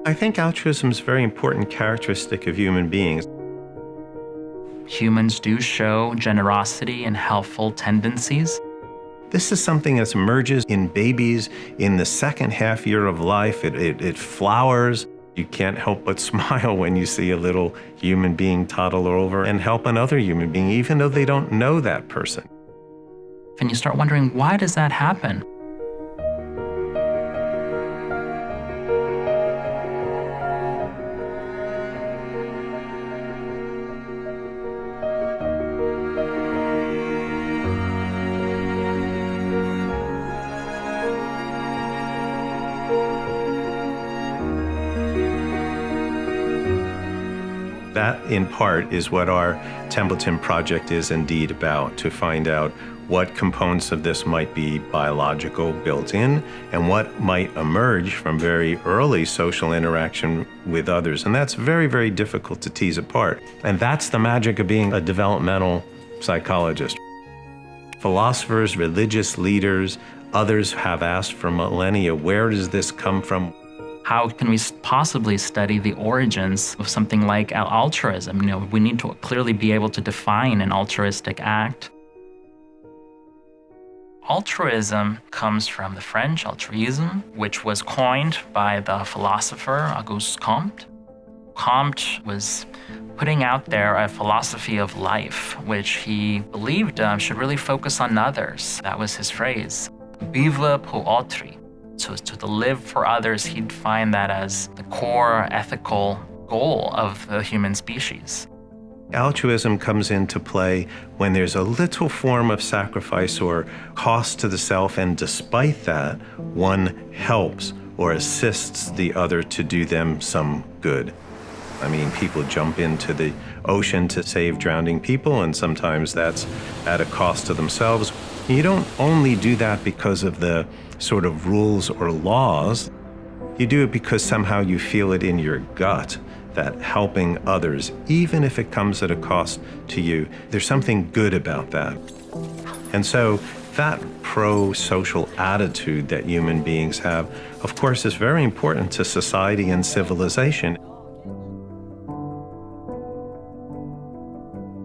I think altruism is a very important characteristic of human beings. Humans do show generosity and helpful tendencies. This is something that emerges in babies in the second half year of life. It flowers. You can't help but smile when you see a little human being toddle over and help another human being, even though they don't know that person. And you start wondering, why does that happen? That, in part, is what our Templeton project is indeed about, to find out what components of this might be biological, built in, and what might emerge from very early social interaction with others. And that's very, very difficult to tease apart. And that's the magic of being a developmental psychologist. Philosophers, religious leaders, others have asked for millennia, where does this come from? How can we possibly study the origins of something like altruism? We need to clearly be able to define an altruistic act. Altruism comes from the French altruism, which was coined by the philosopher Auguste Comte. Comte was putting out there a philosophy of life, which he believed should really focus on others. That was his phrase, vivre pour autrui. So to live for others, he'd find that as the core ethical goal of the human species. Altruism comes into play when there's a little form of sacrifice or cost to the self, and despite that, one helps or assists the other to do them some good. I mean, people jump into the ocean to save drowning people, and sometimes that's at a cost to themselves. You don't only do that because of the sort of rules or laws. You do it because somehow you feel it in your gut that helping others, even if it comes at a cost to you, there's something good about that. And so that pro-social attitude that human beings have, of course, is very important to society and civilization.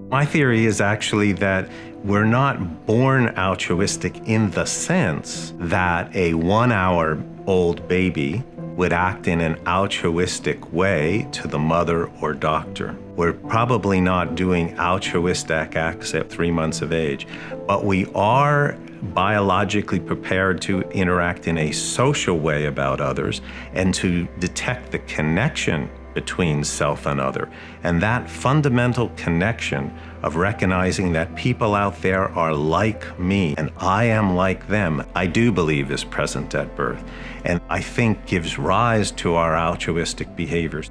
My theory is actually that we're not born altruistic in the sense that a 1-hour-old baby would act in an altruistic way to the mother or doctor. We're probably not doing altruistic acts at 3 months of age, but we are biologically prepared to interact in a social way about others and to detect the connection between self and other. And that fundamental connection of recognizing that people out there are like me and I am like them, I do believe is present at birth, and I think gives rise to our altruistic behaviors.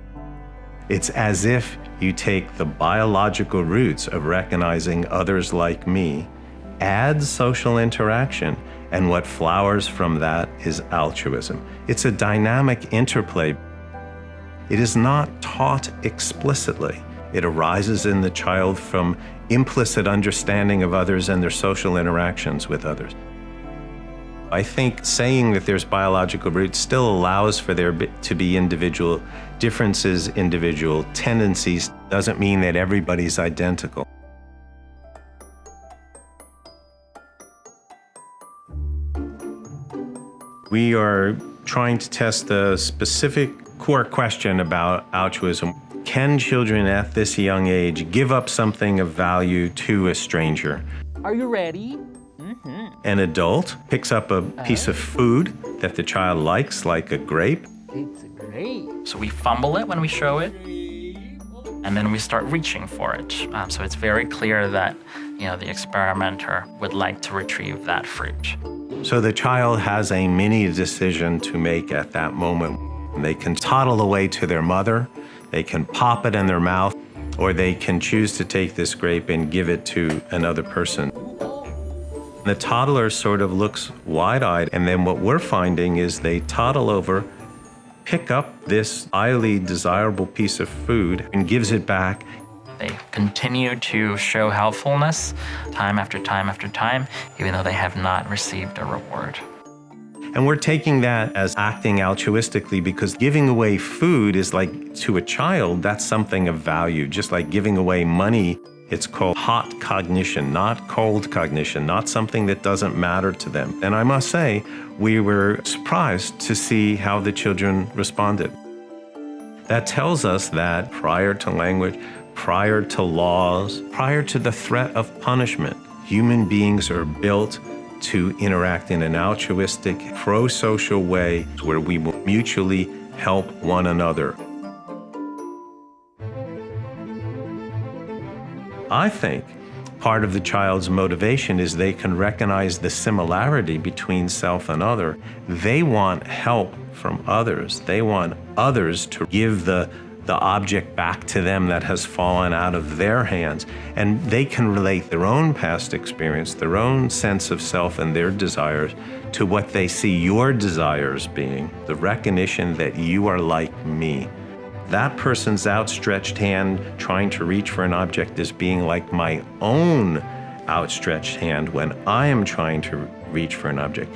It's as if you take the biological roots of recognizing others like me, add social interaction, and what flowers from that is altruism. It's a dynamic interplay. It is not taught explicitly. It arises in the child from implicit understanding of others and their social interactions with others. I think saying that there's biological roots still allows for there to be individual differences, individual tendencies. Doesn't mean that everybody's identical. We are trying to test the specific core question about altruism. Can children at this young age give up something of value to a stranger? Are you ready? An adult picks up a piece of food that the child likes, like a grape. It's a grape. So we fumble it when we show it, and then we start reaching for it. So it's very clear that the experimenter would like to retrieve that fruit. So the child has a mini decision to make at that moment. They can toddle away to their mother, they can pop it in their mouth, or they can choose to take this grape and give it to another person. The toddler sort of looks wide-eyed, and then what we're finding is they toddle over, pick up this highly desirable piece of food, and gives it back. They continue to show helpfulness time after time after time, even though they have not received a reward. And we're taking that as acting altruistically because giving away food is like, to a child, that's something of value. Just like giving away money, it's called hot cognition, not cold cognition, not something that doesn't matter to them. And I must say, we were surprised to see how the children responded. That tells us that prior to language, prior to laws, prior to the threat of punishment, human beings are built to interact in an altruistic, pro-social way where we will mutually help one another. I think part of the child's motivation is they can recognize the similarity between self and other. They want help from others. They want others to give the object back to them that has fallen out of their hands. And they can relate their own past experience, their own sense of self and their desires to what they see your desires being, the recognition that you are like me. That person's outstretched hand trying to reach for an object is being like my own outstretched hand when I am trying to reach for an object.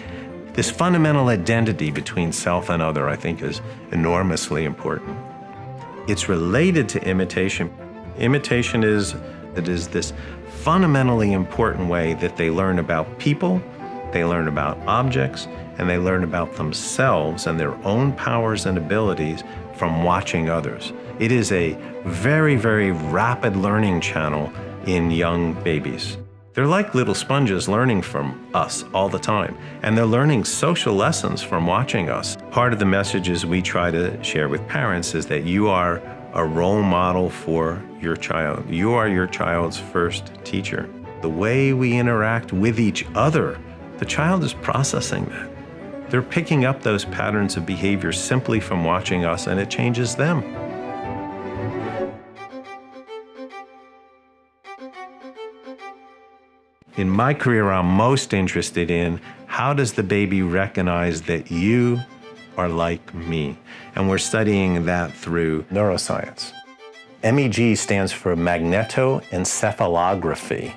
This fundamental identity between self and other, I think, is enormously important. It's related to imitation. Imitation is this fundamentally important way that they learn about people, they learn about objects, and they learn about themselves and their own powers and abilities from watching others. It is a very, very rapid learning channel in young babies. They're like little sponges learning from us all the time, and they're learning social lessons from watching us. Part of the messages we try to share with parents is that you are a role model for your child. You are your child's first teacher. The way we interact with each other, the child is processing that. They're picking up those patterns of behavior simply from watching us, and it changes them. In my career, I'm most interested in how does the baby recognize that you are like me? And we're studying that through neuroscience. MEG stands for magnetoencephalography.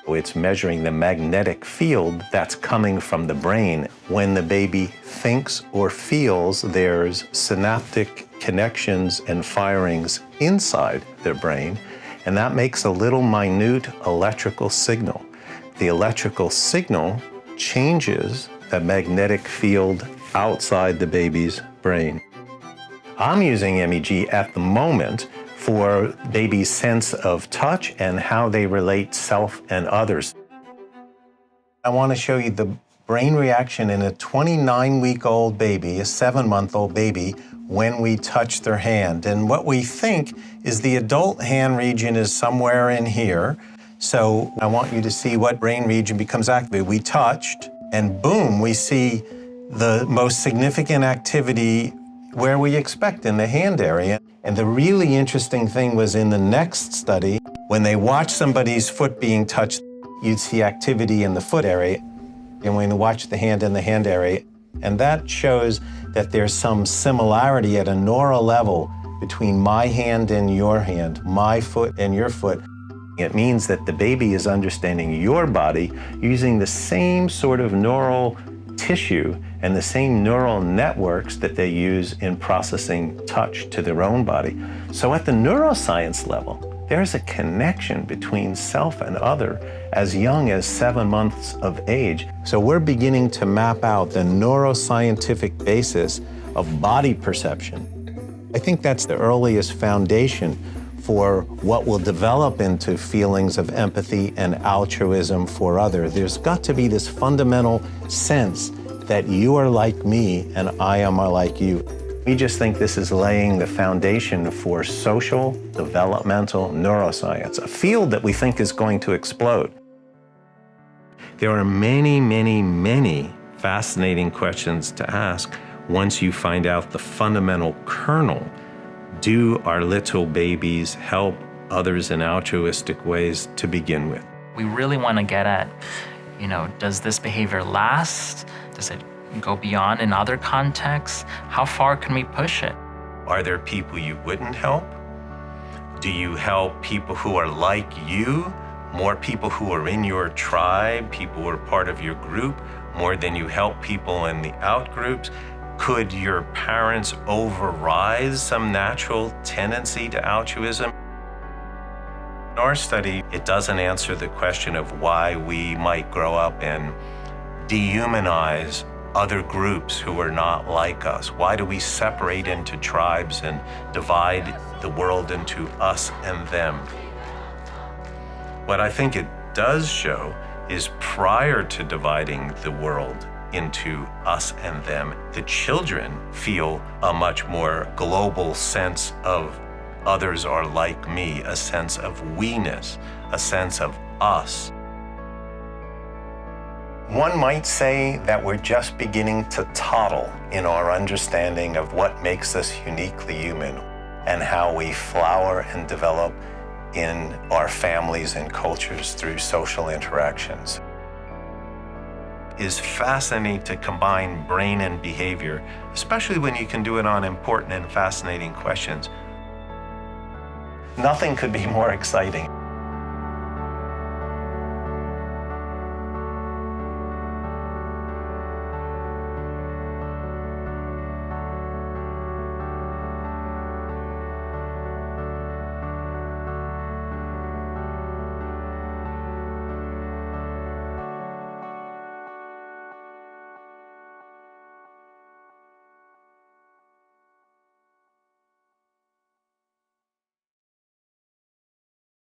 It's measuring the magnetic field that's coming from the brain. When the baby thinks or feels, there's synaptic connections and firings inside their brain, and that makes a little minute electrical signal. The electrical signal changes the magnetic field outside the baby's brain. I'm using MEG at the moment for baby's sense of touch and how they relate self and others. I want to show you the brain reaction in a 29-week-old baby, a 7-month-old baby, when we touch their hand. And what we think is the adult hand region is somewhere in here. So I want you to see what brain region becomes activated. We touched, and boom, we see the most significant activity where we expect in the hand area. And the really interesting thing was in the next study, when they watched somebody's foot being touched, you'd see activity in the foot area. And when they watch the hand in the hand area, and that shows that there's some similarity at a neural level between my hand and your hand, my foot and your foot. It means that the baby is understanding your body using the same sort of neural tissue and the same neural networks that they use in processing touch to their own body. So at the neuroscience level, there's a connection between self and other as young as 7 months of age. So we're beginning to map out the neuroscientific basis of body perception. I think that's the earliest foundation for what will develop into feelings of empathy and altruism for others. There's got to be this fundamental sense that you are like me and I am like you. We just think this is laying the foundation for social developmental neuroscience, a field that we think is going to explode. There are many, many, many fascinating questions to ask once you find out the fundamental kernel. Do our little babies help others in altruistic ways to begin with? We really want to get at, does this behavior last? Does it go beyond in other contexts? How far can we push it? Are there people you wouldn't help? Do you help people who are like you? More people who are in your tribe, people who are part of your group? more than you help people in the out groups? Could your parents override some natural tendency to altruism? In our study, it doesn't answer the question of why we might grow up and dehumanize other groups who are not like us. Why do we separate into tribes and divide the world into us and them? What I think it does show is prior to dividing the world into us and them, the children feel a much more global sense of others are like me, a sense of we-ness, a sense of us. One might say that we're just beginning to toddle in our understanding of what makes us uniquely human and how we flower and develop in our families and cultures through social interactions. It's fascinating to combine brain and behavior, especially when you can do it on important and fascinating questions. Nothing could be more exciting.